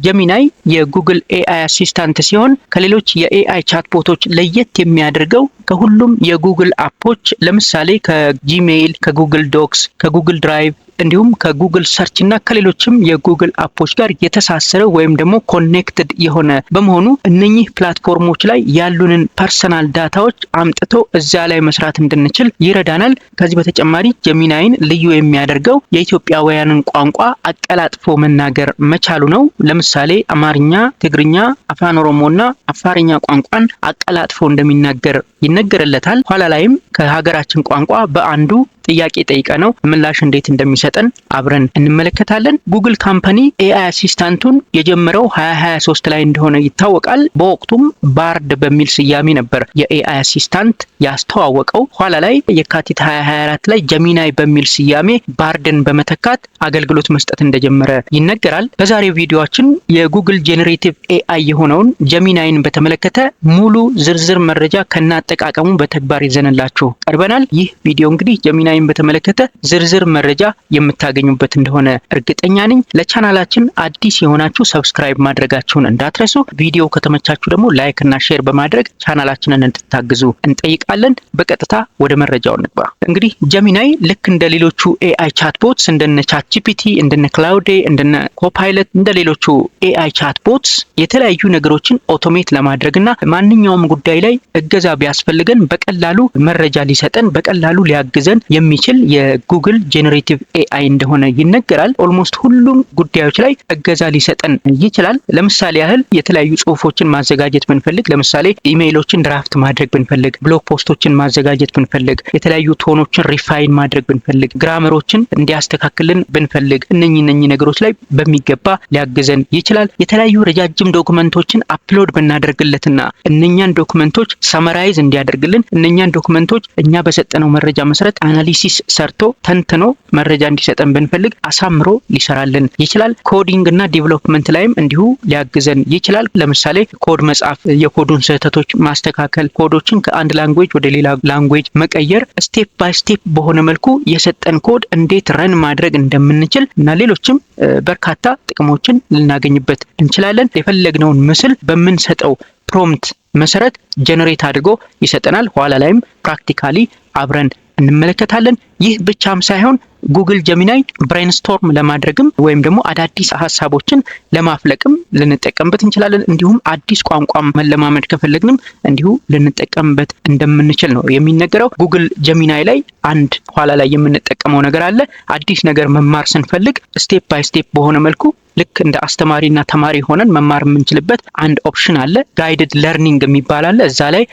ጀሚናይ የጉግል ኤአይ አሲስታንት ሲሆን ከሌሎች የኤአይ ቻትቦቶች ለየት የሚያደርገው ከሁሉም የጉግል አፖች ለምሳሌ ከጂሜይል፣ ከጉግል ዶክስ፣ ከጉግል ድራይቭ እንዲሁም ከጉግል ሰርች እና ከሌሎችም የጉግል አፖች ጋር የተሳሰረ ወይም ደግሞ ኮኔክትድ የሆነ በመሆኑ እነኚህ ፕላትፎርሞች ላይ ያሉንን ፐርሰናል ዳታዎች አምጥቶ እዛ ላይ መስራት እንድንችል ይረዳናል። ከዚህ በተጨማሪ ጀሚናይን ልዩ የሚያደርገው የኢትዮጵያውያንን ቋንቋ አቀላጥፎ መናገር መቻሉ ነው። ለምሳሌ አማርኛ፣ ትግርኛ፣ አፋን ኦሮሞና አፋርኛ ቋንቋን አቀላጥፎ እንደሚናገር ይነገርለታል። ኋላ ላይም ከሀገራችን ቋንቋ በአንዱ ጥያቄ ጠይቀነው ምላሽ እንዴት እንደሚሰጠን አብረን እንመለከታለን። ጉግል ካምፓኒ ኤአይ አሲስታንቱን የጀመረው 2023 ላይ እንደሆነ ይታወቃል። በወቅቱም ባርድ በሚል ስያሜ ነበር የኤአይ አሲስታንት ያስተዋወቀው። ኋላ ላይ የካቲት 2024 ላይ ጀሚናይ በሚል ስያሜ ባርድን በመተካት አገልግሎት መስጠት እንደጀመረ ይነገራል። በዛሬው ቪዲዮአችን የጉግል ጄኔሬቲቭ ኤአይ የሆነውን ጀሚናይን በተመለከተ ሙሉ ዝርዝር መረጃ ከናጠቃቀሙ በተግባር ይዘንላችሁ ቀርበናል። ይህ ቪዲዮ እንግዲህ ጀሚናይን በተመለከተ ዝርዝር መረጃ የምታገኙበት እንደሆነ እርግጠኛ ነኝ። ለቻናላችን አዲስ የሆናችሁ ሰብስክራይብ ማድረጋችሁን እንዳትረሱ። ቪዲዮ ከተመቻችሁ ደግሞ ላይክ እና ሼር በማድረግ ቻናላችንን እንድታግዙ እንጠይቃለን። በቀጥታ ወደ መረጃው እንግባ። እንግዲህ ጀሚናይ ልክ እንደ ሌሎቹ ኤአይ ቻትቦትስ እንደነ ቻትጂፒቲ፣ እንደነ ክላውዴ፣ እንደነ ኮፓይለት እንደ ሌሎቹ ኤአይ ቻትቦትስ የተለያዩ ነገሮችን ኦቶሜት ለማድረግና ማንኛውም ጉዳይ ላይ እገዛ ቢያስፈልገን በቀላሉ መረጃ ሊሰጠን በቀላሉ ሊያግዘን የሚችል የጉግል ጄኔሬቲቭ ኤአይ እንደሆነ ይነገራል። ኦልሞስት ሁሉም ጉዳዮች ላይ እገዛ ሊሰጠን ይችላል። ለምሳሌ ያህል የተለያዩ ጽሁፎችን ማዘጋጀት ብንፈልግ፣ ለምሳሌ ኢሜይሎችን ድራፍት ማድረግ ብንፈልግ፣ ብሎግ ፖስቶችን ማዘጋጀት ብንፈልግ፣ የተለያዩ ቶኖችን ሪፋይን ማድረግ ብንፈልግ፣ ግራመሮችን እንዲያስተካክልን ብንፈልግ እነኚህ ነገሮች ላይ በሚገባ ሊያግዘን ይችላል። የተለያዩ ረጃጅም ዶክመንቶችን አፕሎድ ብናደርግለትና እነኛን ዶክመንቶች ሰመራይዝ እንዲያደርግልን እነኛን ዶክመንቶች እኛ በሰጠነው መረጃ መሰረት አናሊሲስ ሰርቶ ተንትኖ መረጃ እንዲሰጠን ብንፈልግ አሳምሮ ሊሰራልን ይችላል። ኮዲንግ እና ዲቨሎፕመንት ላይም እንዲሁ ሊያግዘን ይችላል። ለምሳሌ ኮድ መጻፍ፣ የኮዱን ስህተቶች ማስተካከል፣ ኮዶችን ከአንድ ላንጉዌጅ ወደ ሌላ ላንጉዌጅ መቀየር፣ ስቴፕ ባይ ስቴፕ በሆነ መልኩ የሰጠን ኮድ እንዴት ረን ማድረግ እንደምንችል እና ሌሎችም በርካታ ጥቅሞችን ልናገኝበት እንችላለን። የፈለግነውን ምስል በምንሰጠው ፕሮምፕት መሰረት ጀነሬት አድርጎ ይሰጠናል። ኋላ ላይም ፕራክቲካሊ አብረን እንመለከታለን። ይህ ብቻም ሳይሆን ጉግል ጀሚናይ ብሬንስቶርም ለማድረግም ወይም ደግሞ አዳዲስ ሐሳቦችን ለማፍለቅም ልንጠቀምበት እንችላለን። እንዲሁም አዲስ ቋንቋ መለማመድ ከፈለግንም እንዲሁ ልንጠቀምበት እንደምንችል ነው የሚነገረው። ጉግል ጀሚናይ ላይ አንድ ኋላ ላይ የምንጠቀመው ነገር አለ። አዲስ ነገር መማር ስንፈልግ ስቴፕ ባይ ስቴፕ በሆነ መልኩ ልክ እንደ አስተማሪና ተማሪ ሆነን መማር የምንችልበት አንድ ኦፕሽን አለ። ጋይድድ ለርኒንግ የሚባል አለ። እዛ ላይ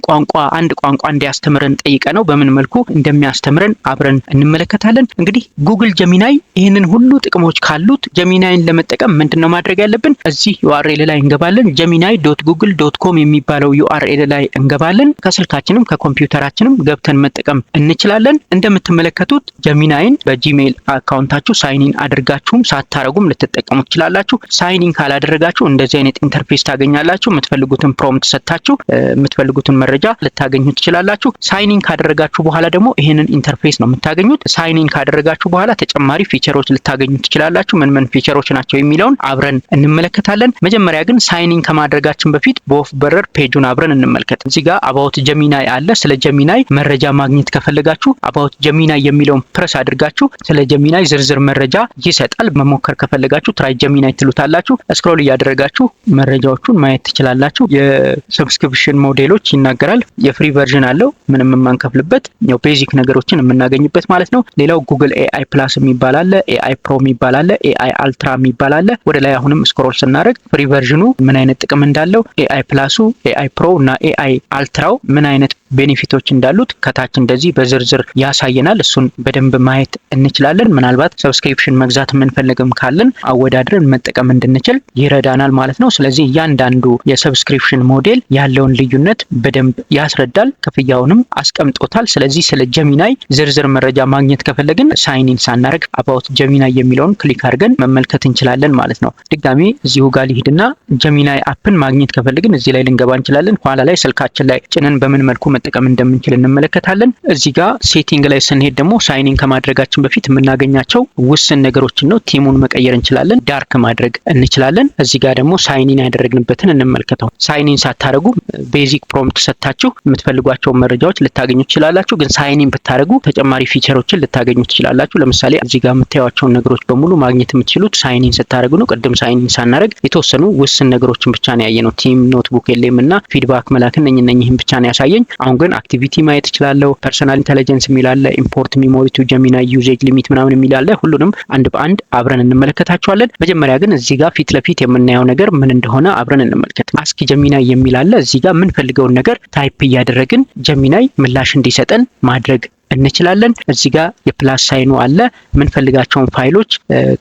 አንድ ቋንቋ እንዲያስተምረን ጠይቀነው በምን መልኩ እንደሚያስተምረን አብረን እንመለከታለን። እንግዲህ ጉግል ጀሚናይ ይህንን ሁሉ ጥቅሞች ካሉት ጀሚናይን ለመጠቀም ምንድነው ማድረግ ያለብን? እዚህ ዩአርኤል ላይ እንገባለን። gemini.google.com የሚባለው ዩአርኤል ላይ እንገባለን። ከስልካችንም ከኮምፒውተራችንም ገብተን መጠቀም እንችላለን። እንደምትመለከቱት ጀሚናይን በጂሜል አካውንታችሁ ሳይኒን አድርጋችሁም ሳታረጉም ልትጠቀሙ ትችላላችሁ። ሳይኒን ካላደረጋችሁ እንደዚህ አይነት ኢንተርፌስ ታገኛላችሁ። የምትፈልጉትን ፕሮምፕት ሰጣችሁ የምትፈልጉትን መረጃ ልታገኙ ትችላላችሁ። ሳይኒን ካደረጋችሁ በኋላ ደግሞ ይሄንን ኢንተርፌስ ነው የምታገኙት። ሳይኒን ካደረጋችሁ በኋላ ተጨማሪ ፊቸሮች ልታገኙ ትችላላችሁ። ምን ፊቸሮች ናቸው የሚለውን አብረን እንመለከታለን። መጀመሪያ ግን ሳይኒን ከማድረጋችን በፊት በወፍ በረር ፔጁን አብረን እንመልከት። እዚህ ጋር አባውት ጀሚናይ አለ። ስለ ጀሚናይ መረጃ ማግኘት ከፈለጋችሁ አባውት ጀሚናይ የሚለውን ፕረስ አድርጋችሁ ስለ ጀሚናይ ዝርዝር መረጃ ይሰጣል። መሞከር ከፈለጋችሁ ትራይ ጀሚናይ ትሉታላችሁ። ስክሮል እያደረጋችሁ መረጃዎቹን ማየት ትችላላችሁ። የሰብስክሪፕሽን ሞዴሎች ይናገራል። የፍሪ ቨርዥን አለው ምንም የማንከፍልበት ያው ቤዚክ ነገሮችን የምናገኝበት ማለት ነው። ሌላው ጉግል ኤአይ ፕላስ የሚባል አለ፣ ኤአይ ፕሮ የሚባል አለ፣ ኤአይ አልትራ የሚባል አለ። ወደ ላይ አሁንም ስክሮል ስናደርግ ፍሪ ቨርዥኑ ምን አይነት ጥቅም እንዳለው፣ ኤአይ ፕላሱ፣ ኤአይ ፕሮ እና ኤአይ አልትራው ምን አይነት ቤኔፊቶች እንዳሉት ከታች እንደዚህ በዝርዝር ያሳየናል። እሱን በደንብ ማየት እንችላለን። ምናልባት ሰብስክሪፕሽን መግዛት የምንፈልግም ካለን አወዳድረን መጠቀም እንድንችል ይረዳናል ማለት ነው። ስለዚህ እያንዳንዱ የሰብስክሪፕሽን ሞዴል ያለውን ልዩነት በደንብ ያስረዳል። ክፍያውንም አስቀምጦታል። ስለዚህ ስለ ጀሚናይ ዝርዝር መረጃ ማግኘት ከፈለግን ሳይኒን ሳናደርግ አባውት ጀሚናይ የሚለውን ክሊክ አድርገን መመልከት እንችላለን ማለት ነው። ድጋሚ እዚሁ ጋር ሊሄድና ጀሚናይ አፕን ማግኘት ከፈለግን እዚህ ላይ ልንገባ እንችላለን። ኋላ ላይ ስልካችን ላይ ጭነን በምን መልኩ መጠቀም እንደምንችል እንመለከታለን። እዚህ ጋር ሴቲንግ ላይ ስንሄድ ደግሞ ሳይኒን ከማድረጋችን በፊት የምናገኛቸው ውስን ነገሮችን ነው። ቲሙን መቀየር እንችላለን፣ ዳርክ ማድረግ እንችላለን። እዚህ ጋር ደግሞ ሳይኒን ያደረግንበትን እንመልከተው። ሳይኒን ሳታደርጉ ቤዚክ ፕሮምፕት ሰጥታችሁ የምትፈልጓቸው መረጃዎች ልታገኙ ትችላላችሁ። ግን ሳይኒን ብታደርጉ ተጨማሪ ፊቸሮችን ልታገኙ ትችላላችሁ። ለምሳሌ እዚህ ጋር የምታዩዋቸውን ነገሮች በሙሉ ማግኘት የምትችሉት ሳይኒን ስታደርጉ ነው። ቅድም ሳይኒን ሳናደርግ የተወሰኑ ውስን ነገሮችን ብቻ ነው ያየነው። ቲም፣ ኖትቡክ፣ ኤልኤም እና ፊድባክ መላክን እነኝህን ብቻ ነው ያሳየኝ። አሁን ግን አክቲቪቲ ማየት እችላለሁ። ፐርሰናል ኢንተለጀንስ የሚላለ፣ ኢምፖርት ሚሞሪ ቱ ጀሚናይ፣ ዩዜጅ ሊሚት ምናምን የሚላለ፣ ሁሉንም አንድ በአንድ አብረን እንመለከታቸዋለን። መጀመሪያ ግን እዚህ ጋር ፊት ለፊት የምናየው ነገር ምን እንደሆነ አብረን እንመልከት። አስክ ጀሚናይ የሚላለ እዚህ ጋር የምንፈልገውን ነገር ታይፕ እያደረግን ጀሚናይ ምላሽ እንዲሰጠን ማድረግ እንችላለን። እዚህ ጋር የፕላስ ሳይኑ አለ። የምንፈልጋቸውን ፋይሎች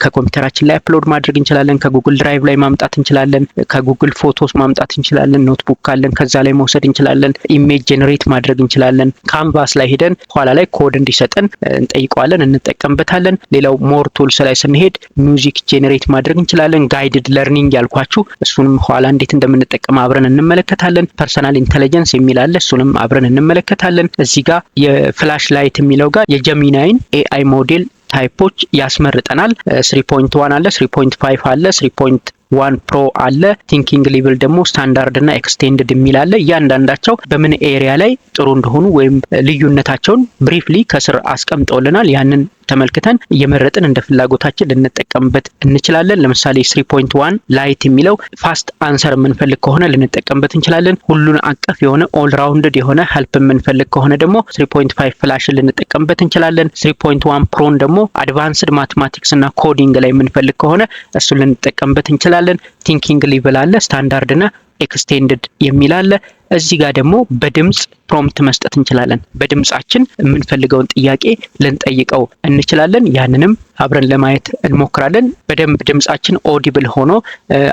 ከኮምፒውተራችን ላይ አፕሎድ ማድረግ እንችላለን። ከጉግል ድራይቭ ላይ ማምጣት እንችላለን። ከጉግል ፎቶስ ማምጣት እንችላለን። ኖትቡክ ካለን ከዛ ላይ መውሰድ እንችላለን። ኢሜጅ ጄኔሬት ማድረግ እንችላለን። ካንቫስ ላይ ሄደን ኋላ ላይ ኮድ እንዲሰጠን እንጠይቀዋለን፣ እንጠቀምበታለን። ሌላው ሞር ቱልስ ላይ ስንሄድ ሚውዚክ ጄኔሬት ማድረግ እንችላለን። ጋይድድ ለርኒንግ ያልኳችሁ እሱንም ኋላ እንዴት እንደምንጠቀም አብረን እንመለከታለን። ፐርሰናል ኢንተለጀንስ የሚል አለ፣ እሱንም አብረን እንመለከታለን። እዚህ ጋር የፍላሽ ላይት የሚለው ጋር የጀሚናይን ኤአይ ሞዴል ታይፖች ያስመርጠናል። 3.1 አለ፣ 3.5 አለ፣ 3.1 ፕሮ አለ። ቲንኪንግ ሌቭል ደግሞ ስታንዳርድ እና ኤክስቴንድድ የሚል አለ። እያንዳንዳቸው በምን ኤሪያ ላይ ጥሩ እንደሆኑ ወይም ልዩነታቸውን ብሪፍሊ ከስር አስቀምጠውልናል። ያንን ተመልክተን እየመረጥን እንደ ፍላጎታችን ልንጠቀምበት እንችላለን። ለምሳሌ 3.1 ላይት የሚለው ፋስት አንሰር የምንፈልግ ከሆነ ልንጠቀምበት እንችላለን። ሁሉን አቀፍ የሆነ ኦል ራውንድድ የሆነ ሄልፕ የምንፈልግ ከሆነ ደግሞ 3.5 ፍላሽን ልንጠቀምበት እንችላለን። 3.1 ፕሮን ደግሞ አድቫንስድ ማቴማቲክስ እና ኮዲንግ ላይ የምንፈልግ ከሆነ እሱን ልንጠቀምበት እንችላለን። ቲንኪንግ ሌቭል አለ፣ ስታንዳርድ እና ኤክስቴንድድ የሚል አለ። እዚህ ጋር ደግሞ በድምጽ ፕሮምፕት መስጠት እንችላለን። በድምጻችን የምንፈልገውን ጥያቄ ልንጠይቀው እንችላለን። ያንንም አብረን ለማየት እንሞክራለን። በደንብ ድምጻችን ኦዲብል ሆኖ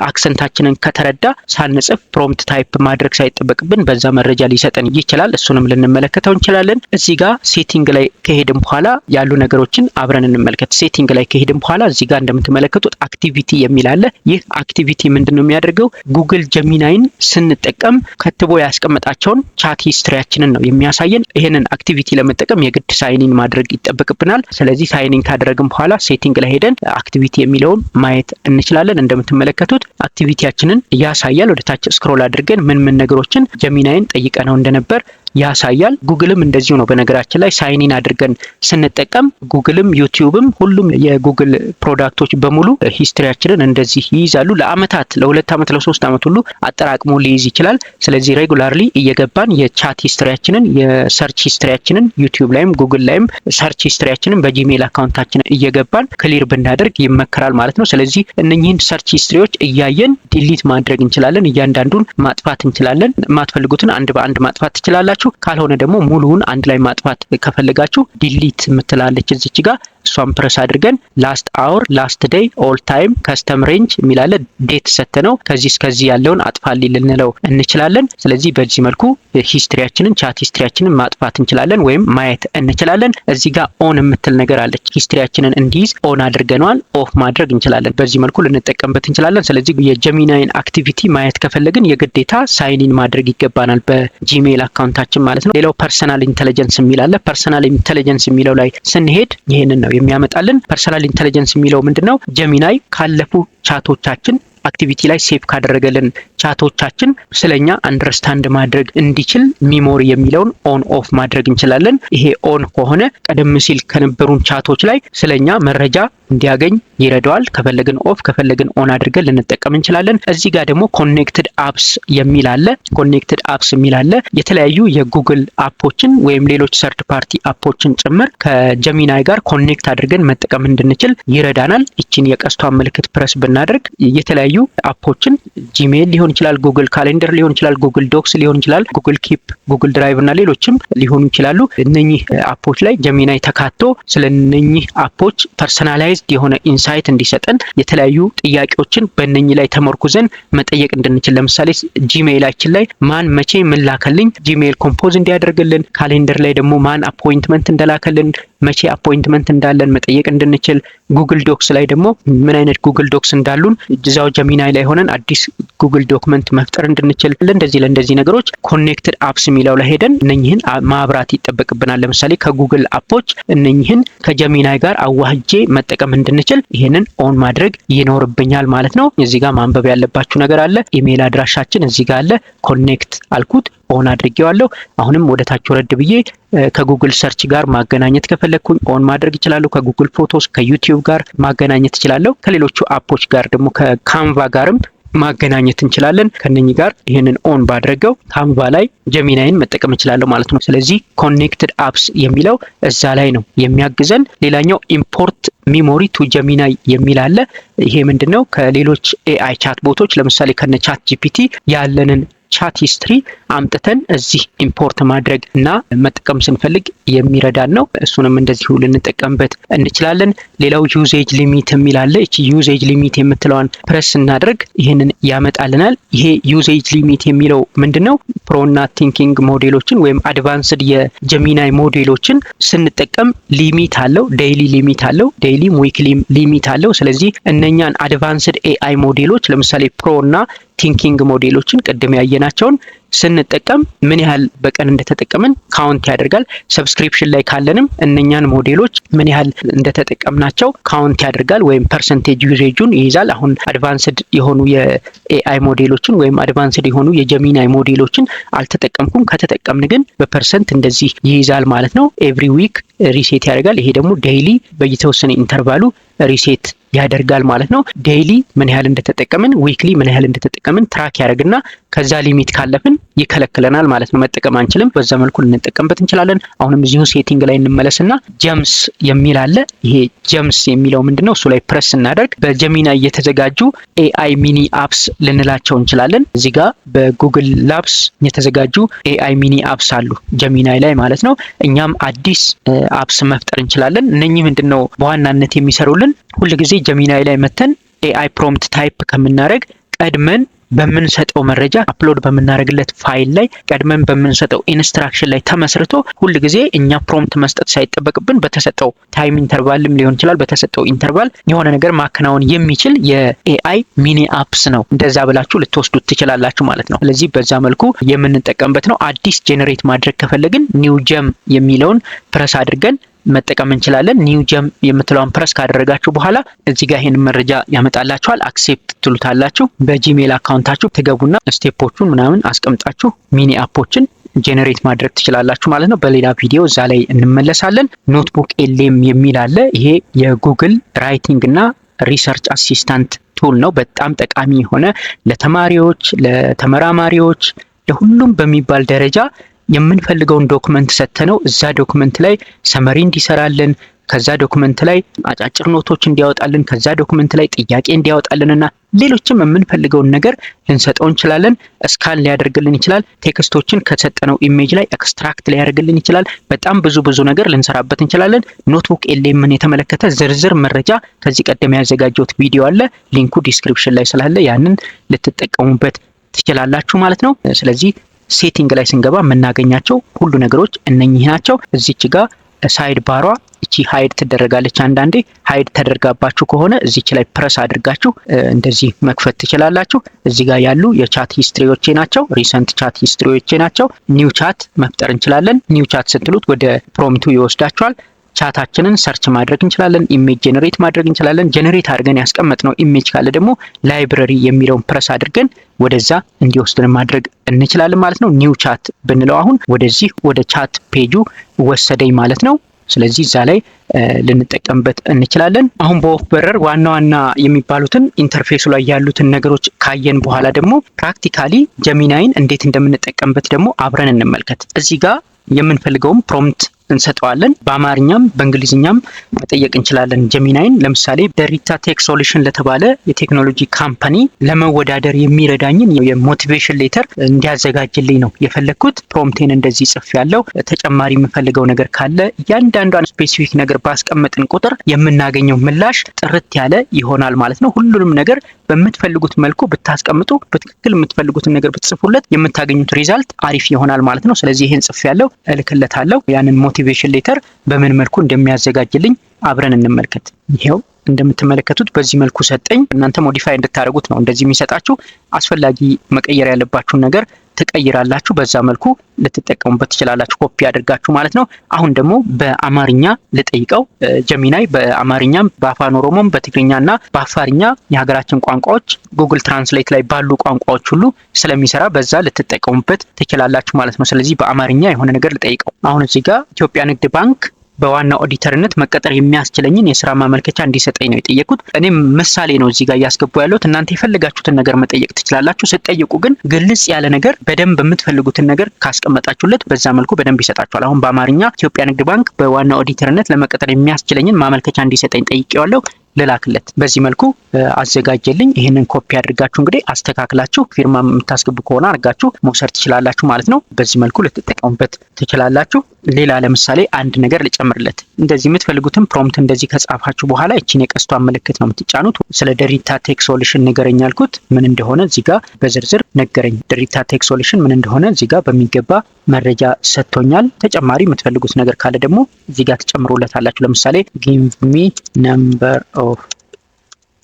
አክሰንታችንን ከተረዳ ሳንጽፍ ፕሮምፕት ታይፕ ማድረግ ሳይጠበቅብን በዛ መረጃ ሊሰጠን ይችላል። እሱንም ልንመለከተው እንችላለን። እዚህ ጋር ሴቲንግ ላይ ከሄድን በኋላ ያሉ ነገሮችን አብረን እንመልከት። ሴቲንግ ላይ ከሄድን በኋላ እዚህ ጋር እንደምትመለከቱት አክቲቪቲ የሚል አለ። ይህ አክቲቪቲ ምንድነው የሚያደርገው? ጉግል ጀሚናይን ስንጠቀም ከትቦ ያስቀመጣቸውን ቻት ሂስትሪያችንን ነው የሚያሳየን። ይሄንን አክቲቪቲ ለመጠቀም የግድ ሳይኒን ማድረግ ይጠበቅብናል። ስለዚህ ሳይኒን ካደረግን በኋላ ሴቲንግ ላይ ሄደን አክቲቪቲ የሚለውን ማየት እንችላለን። እንደምትመለከቱት አክቲቪቲያችንን ያሳያል። ወደ ታች ስክሮል አድርገን ምን ነገሮችን ጀሚናይን ጠይቀነው እንደነበር ያሳያል። ጉግልም እንደዚሁ ነው። በነገራችን ላይ ሳይኒን አድርገን ስንጠቀም ጉግልም ዩቲዩብም ሁሉም የጉግል ፕሮዳክቶች በሙሉ ሂስትሪያችንን እንደዚህ ይይዛሉ። ለአመታት ለ2 አመት ለ3 አመት ሁሉ አጠራቅሞ ሊይዝ ይችላል። ስለዚህ ሬጉላርሊ እየገባን የቻት ሂስትሪያችንን የሰርች ሂስትሪያችንን ዩቲዩብ ላይም ጉግል ላይም ሰርች ሂስትሪያችንን በጂሜል አካውንታችን እየገባን ክሊር ብናደርግ ይመከራል ማለት ነው። ስለዚህ እነኚህን ሰርች ሂስትሪዎች እያየን ዲሊት ማድረግ እንችላለን። እያንዳንዱን ማጥፋት እንችላለን። የማትፈልጉትን አንድ በአንድ ማጥፋት ትችላላችሁ። ካልሆነ ደግሞ ሙሉውን አንድ ላይ ማጥፋት ከፈለጋችሁ ዲሊት የምትላለች እዚች ጋር እሷን ፕረስ አድርገን ላስት አወር፣ ላስት ዴይ፣ ኦል ታይም፣ ከስተም ሬንጅ የሚላለ ዴት ሰተነው ከዚህ እስከዚህ ያለውን አጥፋልኝ ልንለው እንችላለን። ስለዚህ በዚህ መልኩ ሂስትሪያችንን ቻት ሂስትሪያችንን ማጥፋት እንችላለን ወይም ማየት እንችላለን። እዚህ ጋር ኦን የምትል ነገር አለች። ሂስትሪያችንን እንዲይዝ ኦን አድርገነዋል። ኦፍ ማድረግ እንችላለን። በዚህ መልኩ ልንጠቀምበት እንችላለን። ስለዚህ የጀሚናይን አክቲቪቲ ማየት ከፈለግን የግዴታ ሳይኒን ማድረግ ይገባናል በጂሜል አካውንታችን ማለት ነው። ሌላው ፐርሰናል ኢንተለጀንስ የሚል አለ። ፐርሰናል ኢንተለጀንስ የሚለው ላይ ስንሄድ ይሄንን ነው የሚያመጣልን። ፐርሰናል ኢንተለጀንስ የሚለው ምንድነው? ጀሚናይ ካለፉ ቻቶቻችን አክቲቪቲ ላይ ሴቭ ካደረገልን ቻቶቻችን ስለኛ አንደርስታንድ ማድረግ እንዲችል ሚሞሪ የሚለውን ኦን ኦፍ ማድረግ እንችላለን። ይሄ ኦን ከሆነ ቀደም ሲል ከነበሩን ቻቶች ላይ ስለኛ መረጃ እንዲያገኝ ይረዳዋል። ከፈለግን ኦፍ ከፈለግን ኦን አድርገን ልንጠቀም እንችላለን። እዚህ ጋር ደግሞ ኮኔክትድ አፕስ የሚል አለ። ኮኔክትድ አፕስ የሚል አለ። የተለያዩ የጉግል አፖችን ወይም ሌሎች ሰርድ ፓርቲ አፖችን ጭምር ከጀሚናይ ጋር ኮኔክት አድርገን መጠቀም እንድንችል ይረዳናል። ይችን የቀስቷን ምልክት ፕረስ ብናደርግ የተለያዩ አፖችን ጂሜል ሊሆን ይችላል፣ ጉግል ካሌንደር ሊሆን ይችላል፣ ጉግል ዶክስ ሊሆን ይችላል፣ ጉግል ኪፕ፣ ጉግል ድራይቭ እና ሌሎችም ሊሆኑ ይችላሉ። እነኚህ አፖች ላይ ጀሚናይ ተካቶ ስለነኚህ አፖች ፐርሰናላይዝድ የሆነ ኢንሳይት እንዲሰጠን የተለያዩ ጥያቄዎችን በእነኚህ ላይ ተመርኩዘን መጠየቅ እንድንችል፣ ለምሳሌ ጂሜይላችን ላይ ማን መቼ ምን ላከልኝ ጂሜይል ኮምፖዝ እንዲያደርግልን፣ ካሌንደር ላይ ደግሞ ማን አፖይንትመንት እንደላከልን መቼ አፖይንትመንት እንዳለን መጠየቅ እንድንችል፣ ጉግል ዶክስ ላይ ደግሞ ምን አይነት ጉግል ዶክስ እንዳሉን እዛው ጀሚናይ ላይ ሆነን አዲስ ጉግል ዶክመንት መፍጠር እንድንችል ለእንደዚህ ነገሮች ኮኔክትድ አፕስ የሚለው ላይ ሄደን እነኚህን ማብራት ይጠበቅብናል። ለምሳሌ ከጉግል አፖች እነኚህን ከጀሚናይ ጋር አዋህጄ መጠቀም እንድንችል ይሄንን ኦን ማድረግ ይኖርብኛል ማለት ነው። እዚህ ጋር ማንበብ ያለባችሁ ነገር አለ። ኢሜል አድራሻችን እዚህ ጋር አለ። ኮኔክት አልኩት፣ ኦን አድርጌዋለሁ። አሁንም ወደ ታች ወረድ ብዬ ከጉግል ሰርች ጋር ማገናኘት ከፈለኩኝ ኦን ማድረግ እችላለሁ። ከጉግል ፎቶስ ከዩቲዩብ ጋር ማገናኘት እችላለሁ። ከሌሎቹ አፖች ጋር ደግሞ ከካንቫ ጋርም ማገናኘት እንችላለን። ከነኚህ ጋር ይሄንን ኦን ባድረገው ካንቫ ላይ ጀሚናይን መጠቀም እችላለሁ ማለት ነው። ስለዚህ ኮኔክትድ አፕስ የሚለው እዛ ላይ ነው የሚያግዘን። ሌላኛው ኢምፖርት ሚሞሪ ቱ ጀሚናይ የሚል አለ። ይሄ ምንድነው? ከሌሎች ኤአይ ቻት ቦቶች ለምሳሌ ከነ ቻት ጂፒቲ ያለንን ቻት ሂስትሪ አምጥተን እዚህ ኢምፖርት ማድረግ እና መጠቀም ስንፈልግ የሚረዳን ነው። እሱንም እንደዚሁ ልንጠቀምበት እንችላለን። ሌላው ዩዜጅ ሊሚት የሚል አለ። እቺ ዩዜጅ ሊሚት የምትለዋን ፕረስ ስናደርግ ይሄንን ያመጣልናል። ይሄ ዩዜጅ ሊሚት የሚለው ምንድነው? ፕሮና ቲንኪንግ ሞዴሎችን ወይም አድቫንስድ የጀሚናይ ሞዴሎችን ስንጠቀም ሊሚት አለው። ዴይሊ ሊሚት አለው። ዴይሊም ዊክሊም ሊሚት አለው። ስለዚህ እነኛን አድቫንስድ ኤአይ ሞዴሎች ለምሳሌ ፕሮና ቲንኪንግ ሞዴሎችን ቅድም ያየናቸውን ስንጠቀም ምን ያህል በቀን እንደተጠቀምን ካውንት ያደርጋል። ሰብስክሪፕሽን ላይ ካለንም እነኛን ሞዴሎች ምን ያህል እንደተጠቀምናቸው ካውንት ያደርጋል ወይም ፐርሰንቴጅ ዩዜጁን ይይዛል። አሁን አድቫንስድ የሆኑ የኤአይ ሞዴሎችን ወይም አድቫንስድ የሆኑ የጀሚናይ ሞዴሎችን አልተጠቀምኩም። ከተጠቀምን ግን በፐርሰንት እንደዚህ ይይዛል ማለት ነው። ኤቭሪ ዊክ ሪሴት ያደርጋል። ይሄ ደግሞ ዴይሊ በየተወሰነ ኢንተርቫሉ ሪሴት ያደርጋል ማለት ነው። ዴይሊ ምን ያህል እንደተጠቀምን፣ ዊክሊ ምን ያህል እንደተጠቀምን ትራክ ያደርግና ከዛ ሊሚት ካለፍን ይከለክለናል ማለት ነው። መጠቀም አንችልም። በዛ መልኩ ልንጠቀምበት እንችላለን። አሁንም እዚሁ ሴቲንግ ላይ እንመለስና ጀምስ የሚል አለ። ይሄ ጀምስ የሚለው ምንድነው? እሱ ላይ ፕረስ እናደርግ በጀሚናይ የተዘጋጁ ኤአይ ሚኒ አፕስ ልንላቸው እንችላለን። እዚህ ጋር በጉግል ላብስ የተዘጋጁ ኤአይ ሚኒ አፕስ አሉ ጀሚናይ ላይ ማለት ነው። እኛም አዲስ አፕስ መፍጠር እንችላለን። እነኚህ ምንድነው በዋናነት የሚሰሩልን ሁልጊዜ ጀሚናይ ላይ መተን ኤአይ ፕሮምፕት ታይፕ ከምናደርግ ቀድመን በምንሰጠው መረጃ አፕሎድ በምናደርግለት ፋይል ላይ ቀድመን በምንሰጠው ኢንስትራክሽን ላይ ተመስርቶ ሁልጊዜ እኛ ፕሮምፕት መስጠት ሳይጠበቅብን በተሰጠው ታይም ኢንተርቫልም ሊሆን ይችላል በተሰጠው ኢንተርቫል የሆነ ነገር ማከናወን የሚችል የኤአይ ሚኒ አፕስ ነው። እንደዛ ብላችሁ ልትወስዱት ትችላላችሁ ማለት ነው። ስለዚህ በዛ መልኩ የምንጠቀምበት ነው። አዲስ ጄነሬት ማድረግ ከፈለግን ኒው ጀም የሚለውን ፕረስ አድርገን መጠቀም እንችላለን። ኒው ጀም የምትለውን ፕረስ ካደረጋችሁ በኋላ እዚህ ጋር ይሄን መረጃ ያመጣላችኋል። አክሴፕት ትሉታላችሁ። በጂሜል አካውንታችሁ ትገቡና ስቴፖቹን ምናምን አስቀምጣችሁ ሚኒ አፖችን ጄነሬት ማድረግ ትችላላችሁ ማለት ነው። በሌላ ቪዲዮ እዛ ላይ እንመለሳለን። ኖትቡክ ኤልኤም የሚል አለ። ይሄ የጉግል ራይቲንግ እና ሪሰርች አሲስታንት ቱል ነው። በጣም ጠቃሚ የሆነ ለተማሪዎች፣ ለተመራማሪዎች፣ ለሁሉም በሚባል ደረጃ የምንፈልገውን ዶክመንት ሰጥተነው እዛ ዶክመንት ላይ ሰመሪ እንዲሰራልን ከዛ ዶክመንት ላይ አጫጭር ኖቶች እንዲያወጣልን ከዛ ዶክመንት ላይ ጥያቄ እንዲያወጣልንና ሌሎችም የምንፈልገውን ነገር ልንሰጠው እንችላለን። ስካን ሊያደርግልን ይችላል። ቴክስቶችን ከሰጠነው ኢሜጅ ላይ ኤክስትራክት ሊያደርግልን ይችላል። በጣም ብዙ ነገር ልንሰራበት እንችላለን። ኖትቡክ ኤልኤምን የተመለከተ ዝርዝር መረጃ ከዚህ ቀደም ያዘጋጀሁት ቪዲዮ አለ። ሊንኩ ዲስክሪፕሽን ላይ ስላለ ያንን ልትጠቀሙበት ትችላላችሁ ማለት ነው። ስለዚህ ሴቲንግ ላይ ስንገባ የምናገኛቸው ሁሉ ነገሮች እነኚህ ናቸው። እዚች ጋር ሳይድ ባሯ እቺ ሃይድ ትደረጋለች። አንዳንዴ ሃይድ ተደርጋባችሁ ከሆነ እዚች ላይ ፕረስ አድርጋችሁ እንደዚህ መክፈት ትችላላችሁ። እዚህ ጋር ያሉ የቻት ሂስትሪዎቼ ናቸው። ሪሰንት ቻት ሂስትሪዎቼ ናቸው። ኒው ቻት መፍጠር እንችላለን። ኒው ቻት ስትሉት ወደ ፕሮምፕቱ ይወስዳችኋል። ቻታችንን ሰርች ማድረግ እንችላለን። ኢሜጅ ጄነሬት ማድረግ እንችላለን። ጄነሬት አድርገን ያስቀመጥነው ኢሜጅ ካለ ደግሞ ላይብረሪ የሚለውን ፕረስ አድርገን ወደዛ እንዲወስድን ማድረግ እንችላለን ማለት ነው። ኒው ቻት ብንለው አሁን ወደዚህ ወደ ቻት ፔጁ ወሰደኝ ማለት ነው። ስለዚህ እዛ ላይ ልንጠቀምበት እንችላለን። አሁን በወፍ በረር ዋና የሚባሉትን ኢንተርፌሱ ላይ ያሉትን ነገሮች ካየን በኋላ ደግሞ ፕራክቲካሊ ጀሚናይን እንዴት እንደምንጠቀምበት ደግሞ አብረን እንመልከት። እዚህ ጋር የምንፈልገውን ፕሮምፕት እንሰጠዋለን። በአማርኛም በእንግሊዝኛም መጠየቅ እንችላለን ጀሚናይን። ለምሳሌ ደሪታ ቴክ ሶሉሽን ለተባለ የቴክኖሎጂ ካምፓኒ ለመወዳደር የሚረዳኝን የሞቲቬሽን ሌተር እንዲያዘጋጅልኝ ነው የፈለኩት። ፕሮምፕቴን እንደዚህ ጽፌያለሁ። ተጨማሪ የምፈልገው ነገር ካለ እያንዳንዷን ስፔሲፊክ ነገር ባስቀመጥን ቁጥር የምናገኘው ምላሽ ጥርት ያለ ይሆናል ማለት ነው። ሁሉንም ነገር በምትፈልጉት መልኩ ብታስቀምጡ፣ በትክክል የምትፈልጉትን ነገር ብትጽፉለት የምታገኙት ሪዛልት አሪፍ ይሆናል ማለት ነው። ስለዚህ ይሄን ጽፌያለሁ፣ እልክለታለሁ። ያንን ሞቲቬሽን ሌተር በምን መልኩ እንደሚያዘጋጅልኝ አብረን እንመልከት። ይሄው እንደምትመለከቱት በዚህ መልኩ ሰጠኝ። እናንተ ሞዲፋይ እንድታደርጉት ነው እንደዚህ የሚሰጣችሁ። አስፈላጊ መቀየር ያለባችሁን ነገር ትቀይራላችሁ። በዛ መልኩ ልትጠቀሙበት ትችላላችሁ፣ ኮፒ አድርጋችሁ ማለት ነው። አሁን ደግሞ በአማርኛ ልጠይቀው። ጀሚናይ በአማርኛም በአፋን ኦሮሞም በትግርኛና በአፋርኛ የሀገራችን ቋንቋዎች ጉግል ትራንስሌት ላይ ባሉ ቋንቋዎች ሁሉ ስለሚሰራ በዛ ልትጠቀሙበት ትችላላችሁ ማለት ነው። ስለዚህ በአማርኛ የሆነ ነገር ልጠይቀው። አሁን እዚህ ጋር ኢትዮጵያ ንግድ ባንክ በዋና ኦዲተርነት መቀጠር የሚያስችለኝን የስራ ማመልከቻ እንዲሰጠኝ ነው የጠየቁት። እኔም ምሳሌ ነው እዚህ ጋር እያስገቡ ያለሁት። እናንተ የፈለጋችሁትን ነገር መጠየቅ ትችላላችሁ። ስትጠይቁ ግን ግልጽ ያለ ነገር በደንብ የምትፈልጉትን ነገር ካስቀመጣችሁለት በዛ መልኩ በደንብ ይሰጣችኋል። አሁን በአማርኛ ኢትዮጵያ ንግድ ባንክ በዋና ኦዲተርነት ለመቀጠር የሚያስችለኝን ማመልከቻ እንዲሰጠኝ ጠይቄዋለሁ፣ ልላክለት። በዚህ መልኩ አዘጋጀልኝ። ይህንን ኮፒ አድርጋችሁ እንግዲህ አስተካክላችሁ ፊርማ የምታስገቡ ከሆነ አድርጋችሁ መውሰድ ትችላላችሁ ማለት ነው። በዚህ መልኩ ልትጠቀሙበት ትችላላችሁ። ሌላ ለምሳሌ አንድ ነገር ልጨምርለት። እንደዚህ የምትፈልጉትን ፕሮምፕት እንደዚህ ከጻፋችሁ በኋላ እቺን የቀስቷን ምልክት ነው የምትጫኑት። ስለ ደሪታ ቴክ ሶሉሽን ንገረኝ አልኩት። ምን እንደሆነ እዚህ ጋር በዝርዝር ነገረኝ። ደሪታ ቴክ ሶሉሽን ምን እንደሆነ እዚህ ጋር በሚገባ መረጃ ሰጥቶኛል። ተጨማሪ የምትፈልጉት ነገር ካለ ደግሞ እዚህ ጋር ትጨምሩለታላችሁ። ለምሳሌ ጊቭ ሚ ነምበር ኦፍ